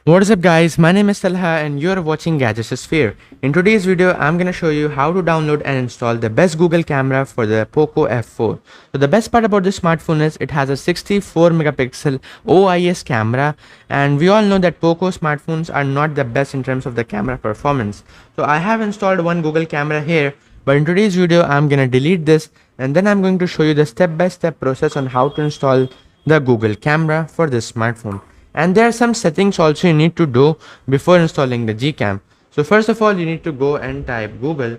What is up guys, my name is Talha and you are watching Gadgets Sphere. In today's video, I'm gonna show you how to download and install the best Google camera for the Poco F4. So the best part about this smartphone is it has a 64 megapixel OIS camera, and we all know that Poco smartphones are not the best in terms of the camera performance. So I have installed one Google camera here, but in today's video, I'm gonna delete this and then I'm going to show you the step-by-step process on how to install the Google camera for this smartphone. And there are some settings also you need to do before installing the Gcam. So first of all, you need to go and type Google,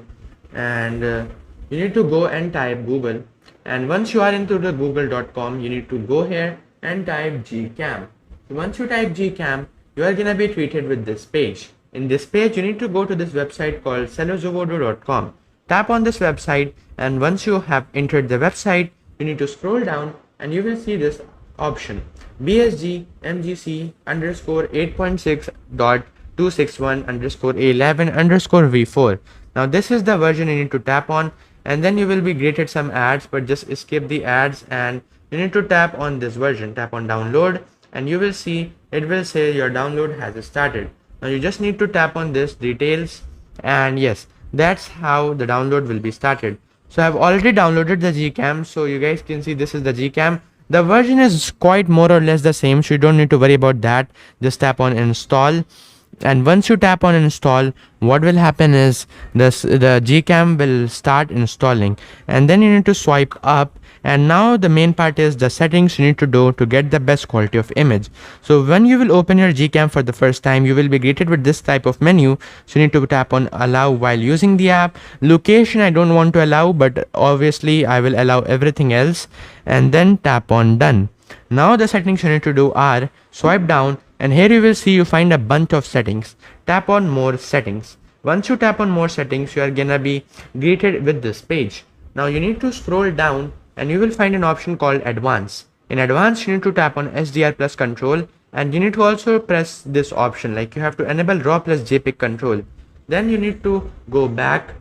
and and once you are into the google.com, you need to go here and type Gcam. So once you type Gcam, you are gonna be treated with this page. In this page, you need to go to this website called cellozovodo.com. Tap on this website, and once you have entered the website, you need to scroll down and you will see this option BSG MGC underscore 8.6.261 underscore 11 underscore v4. Now this is the version you need to tap on, and then you will be greeted some ads, but just skip the ads and you need to tap on this version. Tap on download and you will see it will say your download has started. Now you just need to tap on this details, and yes, that's how the download will be started. So I've already downloaded the Gcam, so you guys can see this is the Gcam. The version is quite more or less the same, so you don't need to worry about that. Just tap on install, and once you tap on install, what will happen is the Gcam will start installing, and then you need to swipe up. And now the main part is the settings you need to do to get the best quality of image. So when you will open your Gcam for the first time, you will be greeted with this type of menu. So you need to tap on allow while using the app. Location I don't want to allow, but obviously I will allow everything else, and then tap on done. Now the settings you need to do are swipe down, and here you will see you find a bunch of settings. Tap on more settings. Once you tap on more settings, you are gonna be greeted with this page. Now you need to scroll down and you will find an option called advanced. In advanced, you need to tap on HDR plus control, and you need to also press this option, like you have to enable raw plus JPEG control. Then you need to go back,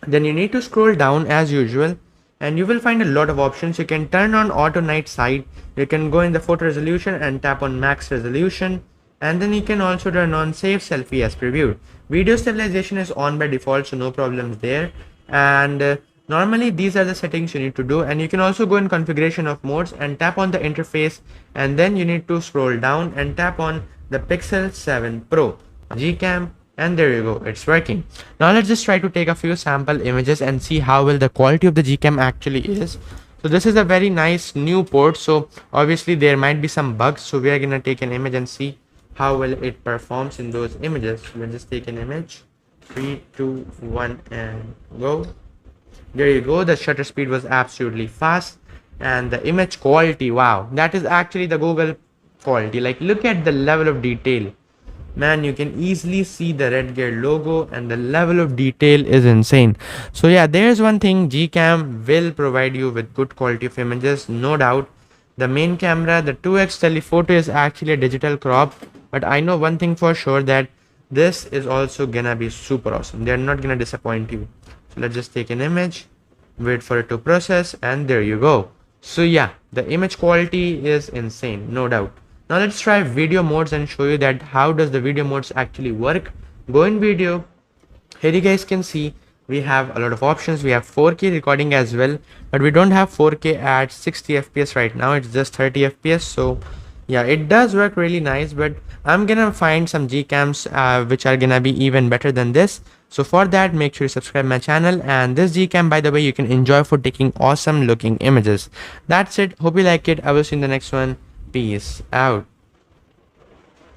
then you need to scroll down as usual, and you will find a lot of options. You can turn on auto night sight, you can go in the photo resolution and tap on max resolution, and then you can also turn on save selfie as previewed. Video stabilization is on by default, so no problems there. And normally these are the settings you need to do, and you can also go in configuration of modes and tap on the interface, and then you need to scroll down and tap on the Pixel 7 Pro Gcam, and there you go, it's working. Now let's just try to take a few sample images and see how well the quality of the Gcam actually is. So this is a very nice new port, so obviously there might be some bugs, so we are gonna take an image and see how well it performs in those images. Let's just take an image. 3, 2, 1 and go. There you go, the shutter speed was absolutely fast, and the image quality, wow, that is actually the Google quality. Like, look at the level of detail, man. You can easily see the Red Gear logo, and the level of detail is insane. So yeah, there's one thing, Gcam will provide you with good quality of images, no doubt. The main camera, the 2x telephoto, is actually a digital crop, but I know one thing for sure, that this is also gonna be super awesome. They're not gonna disappoint you. Let's just take an image, wait for it to process, and there you go. So yeah, the image quality is insane, no doubt. Now let's try video modes and show you that how does the video modes actually work. Go in video. Here you guys can see we have a lot of options. We have 4K recording as well, but we don't have 4K at 60 fps right now. It's just 30 fps. So yeah, it does work really nice, but I'm gonna find some Gcams which are gonna be even better than this. So for that, make sure you subscribe my channel, and this Gcam, by the way, you can enjoy for taking awesome looking images. That's it. Hope you like it. I will see you in the next one. Peace out.